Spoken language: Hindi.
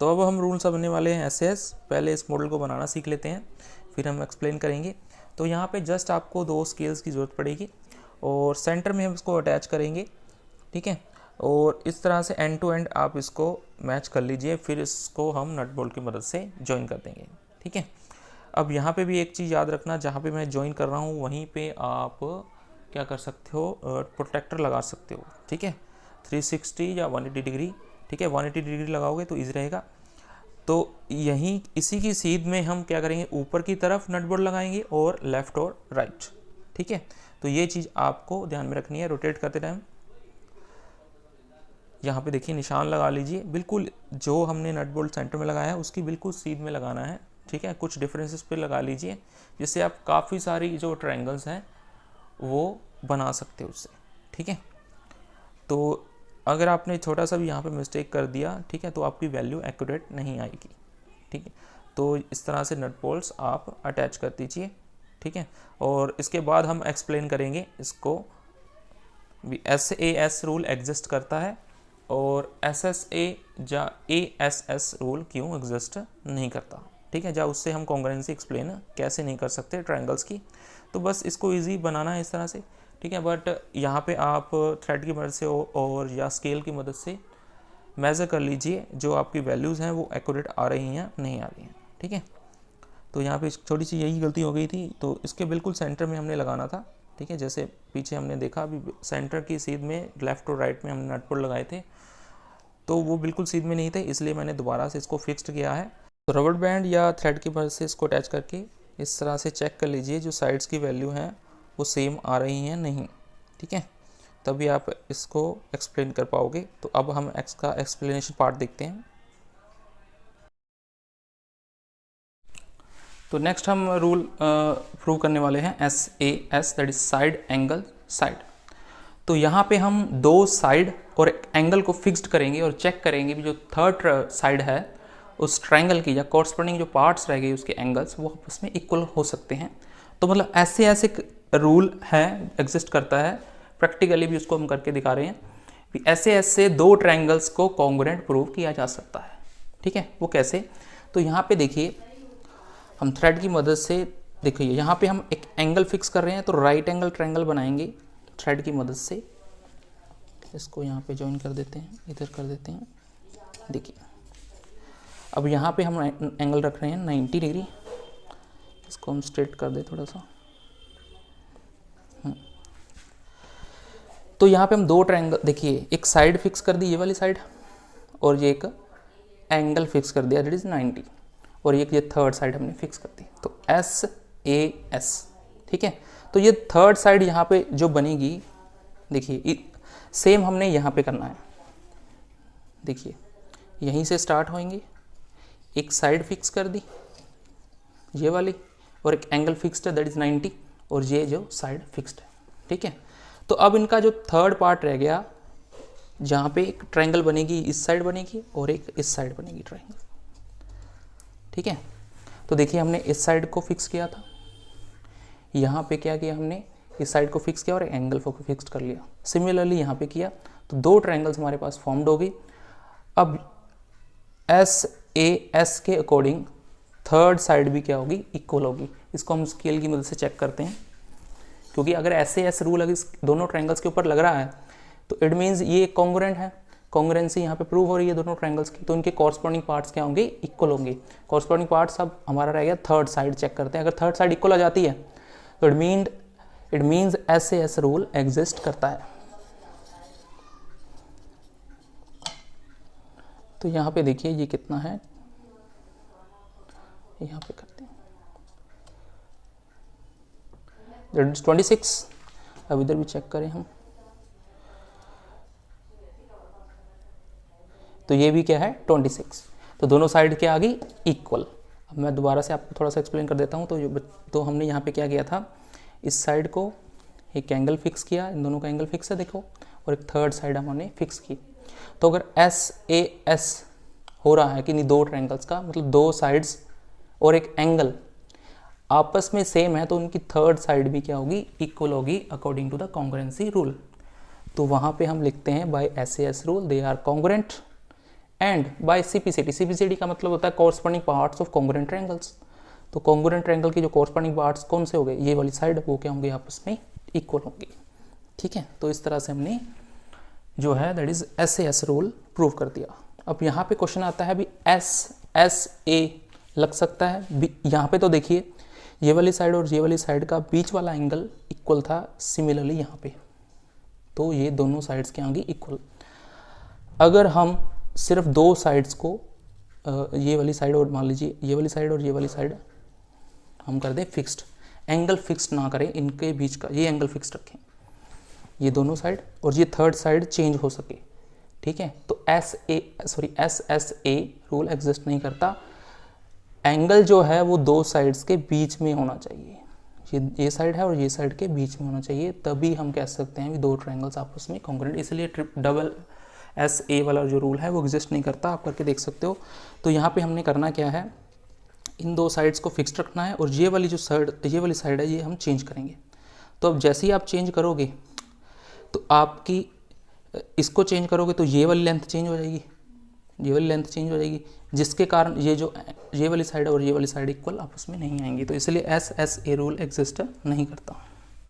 तो अब हम रूल समझने वाले हैं एसएएस। पहले इस मॉडल को बनाना सीख लेते हैं, फिर हम एक्सप्लेन करेंगे। तो यहाँ पे जस्ट आपको 2 स्केल्स की ज़रूरत पड़ेगी और सेंटर में हम इसको अटैच करेंगे, ठीक है। और इस तरह से एंड टू एंड आप इसको मैच कर लीजिए, फिर इसको हम नट बोल्ट की मदद से जॉइन कर देंगे, ठीक है। अब यहाँ पे भी एक चीज़ याद रखना, जहाँ पे मैं जॉइन कर रहा हूँ वहीं पे आप क्या कर सकते हो, प्रोटेक्टर लगा सकते हो, ठीक है। 360 या 180 डिग्री, ठीक है। 180 डिग्री लगाओगे तो ईजी रहेगा। तो यहीं इसी की सीध में हम क्या करेंगे, ऊपर की तरफ नट बोल्ट लगाएंगे और लेफ़्ट और राइट, ठीक है। तो ये चीज़ आपको ध्यान में रखनी है रोटेट करते टाइम। यहाँ पे देखिए निशान लगा लीजिए, बिल्कुल जो हमने नट बोल्ट सेंटर में लगाया है उसकी बिल्कुल सीध में लगाना है, ठीक है। कुछ डिफरेंसेस पे लगा लीजिए, जिससे आप काफ़ी सारी जो ट्रायंगल्स हैं वो बना सकते हो उससे, ठीक है। तो अगर आपने छोटा सा भी यहाँ पे मिस्टेक कर दिया, ठीक है, तो आपकी वैल्यू एक्यूरेट नहीं आएगी, ठीक है। तो इस तरह से नट बोल्ट्स आप अटैच कर दीजिए, ठीक है। और इसके बाद हम एक्सप्लेन करेंगे इसको। SAS रूल एग्जिस्ट करता है और SSA या ASS रूल क्यों एग्जिस्ट नहीं करता, ठीक है। या उससे हम कॉन्ग्रुएंसी एक्सप्लेन कैसे नहीं कर सकते ट्रायंगल्स की। तो बस इसको ईजी बनाना है इस तरह से, ठीक है। बट यहाँ पे आप थ्रेड की मदद से और या स्केल की मदद से मेज़र कर लीजिए जो आपकी वैल्यूज़ हैं वो एक्यूरेट आ रही हैं नहीं आ रही हैं, ठीक है। तो यहाँ पे छोटी सी यही गलती हो गई थी, तो इसके बिल्कुल सेंटर में हमने लगाना था, ठीक है। जैसे पीछे हमने देखा अभी सेंटर की सीध में लेफ़्ट और राइट में हमने नट बोल्ट लगाए थे, तो वो बिल्कुल सीध में नहीं थे, इसलिए मैंने दोबारा से इसको फिक्स्ड किया है। तो रबर बैंड या थ्रेड की मदद से इसको अटैच करके इस तरह से चेक कर लीजिए जो साइड्स की वैल्यू हैं वो सेम आ रही हैं नहीं, ठीक है। तभी आप इसको एक्सप्लेन कर पाओगे। तो अब हम इसका एक्सप्लेनेशन पार्ट देखते हैं। तो नेक्स्ट हम रूल प्रूव करने वाले हैं SAS, that is side angle side. तो यहाँ पे हम 2 साइड और एक एंगल को फिक्स्ड करेंगे और चेक करेंगे कि जो थर्ड साइड है उस ट्रायंगल की या कॉरस्पॉन्डिंग जो पार्ट्स रह गए उसके एंगल्स वो आपस में इक्वल हो सकते हैं। तो मतलब ऐसे ऐसे रूल है, एग्जिस्ट करता है, प्रैक्टिकली भी उसको हम करके दिखा रहे हैं कि ऐसे ऐसे 2 ट्रायंगल्स को कॉन्ग्रुएंट प्रूव किया जा सकता है, ठीक है। वो कैसे, तो यहाँ पे देखिए हम थ्रेड की मदद से, देखिए यहाँ पे हम एक एंगल फिक्स कर रहे हैं, तो राइट एंगल ट्रायंगल बनाएंगे थ्रेड की मदद से। इसको यहाँ पे ज्वाइन कर देते हैं, इधर कर देते हैं। देखिए अब यहाँ पे हम एंगल रख रहे हैं 90 डिग्री, इसको हम स्ट्रेट कर दें थोड़ा सा। तो यहाँ पे हम 2 ट्रायंगल, देखिए एक साइड फिक्स कर दी ये वाली साइड, और ये एक एंगल फिक्स कर दिया दैट इज 90, और ये थर्ड साइड हमने फिक्स कर दी, तो SAS, ठीक है। तो ये थर्ड साइड यहाँ पे जो बनेगी, देखिए सेम हमने यहाँ पे करना है। देखिए यहीं से स्टार्ट होंगे, एक साइड फिक्स कर दी ये वाली, और एक एंगल फिक्स्ड है दैट इज 90, और ये जो साइड फिक्स्ड है, ठीक है। तो अब इनका जो थर्ड पार्ट रह गया, जहाँ पे एक ट्रायंगल बनेगी इस साइड बनेगी और एक इस साइड बनेगी ट्रायंगल, ठीक है। तो देखिए हमने इस साइड को फिक्स किया था, यहाँ पे क्या किया हमने, इस साइड को फिक्स किया और एंगल को फिक्स कर लिया। सिमिलरली यहाँ पे किया, तो 2 ट्रायंगल्स हमारे पास फॉर्म्ड हो गई। अब SAS के अकॉर्डिंग थर्ड साइड भी क्या होगी, इक्वल होगी। इसको हम स्केल की मदद से चेक करते हैं, क्योंकि अगर SAS रूल अगर दोनों ट्रायंगल्स के ऊपर लग रहा है तो इट मीन्स ये कॉन्ग्रुएंट है, कॉन्ग्रुएंसी यहाँ पे प्रूव हो रही है दोनों ट्रायंगल्स की, तो इनके कॉरस्पॉन्डिंग पार्ट्स क्या होंगे, इक्वल होंगे। कॉरस्पॉन्डिंग पार्ट्स अब हमारा रह गया थर्ड साइड चेक करते हैं। अगर थर्ड साइड इक्वल आ जाती है तो it means SAS rule exist करता है। तो यहाँ पे देखिए ये कितना है, यहाँ पे करते हैं 26। अब इधर भी चेक करें हम, तो ये भी क्या है 26। तो दोनों साइड क्या आ गई, इक्वल। अब मैं दोबारा से आपको थोड़ा सा एक्सप्लेन कर देता हूँ। तो हमने यहाँ पे क्या किया था, इस साइड को एक एंगल फिक्स किया, इन दोनों का एंगल फिक्स है देखो, और एक थर्ड साइड हमने फिक्स की। तो अगर SAS हो रहा है कि नहीं 2 ट्रायंगल्स का, मतलब 2 साइड्स और एक एंगल आपस में सेम है, तो उनकी थर्ड साइड भी क्या होगी, इक्वल होगी according to the congruency rule. तो वहाँ पे हम लिखते हैं by SAS rule they are congruent and by CPCT. CPCT का मतलब होता है corresponding parts of congruent triangles. तो कॉन्ग्रुएंट ट्रायंगल की जो कॉरस्पॉन्डिंग पार्ट्स कौन से हो गए, ये वाली साइड, वो क्या होंगे, आपस में इक्वल होंगे। ठीक है, तो इस तरह से हमने जो है that is SAS rule prove कर दिया। अब यहाँ पे क्वेश्चन आता है अभी SA लग सकता है यहाँ पे। तो देखिए ये वाली साइड और ये वाली साइड का बीच वाला एंगल इक्वल था, सिमिलरली यहाँ पे, तो ये दोनों साइड्स के आगे इक्वल। अगर हम सिर्फ दो साइड्स को ये वाली साइड और मान लीजिए ये वाली साइड और ये वाली साइड हम कर दें फिक्स्ड, एंगल फिक्स्ड ना करें इनके बीच का, ये एंगल फिक्स्ड रखें ये दोनों साइड, और ये थर्ड साइड चेंज हो सके। ठीक है, तो SSA रूल एग्जिस्ट नहीं करता। एंगल जो है वो दो साइड्स के बीच में होना चाहिए, ये साइड है और ये साइड के बीच में होना चाहिए, तभी हम कह सकते हैं कि दो ट्रायंगल्स आपस में कॉन्ग्रुएंट। इसलिए डबल SA वाला जो रूल है वो एग्जिस्ट नहीं करता, आप करके देख सकते हो। तो यहाँ पे हमने करना क्या है, इन दो साइड्स को फिक्स्ड रखना है, और ये वाली जो ये वाली साइड है ये हम चेंज करेंगे। तो अब जैसे ही आप चेंज करोगे तो आपकी इसको चेंज करोगे तो ये वाली लेंथ चेंज हो जाएगी, ये वाली लेंथ चेंज हो जाएगी, जिसके कारण ये वाली साइड और ये वाली साइड इक्वल आपस में नहीं आएंगी। तो इसलिए SSA रूल एग्जिस्ट नहीं करता।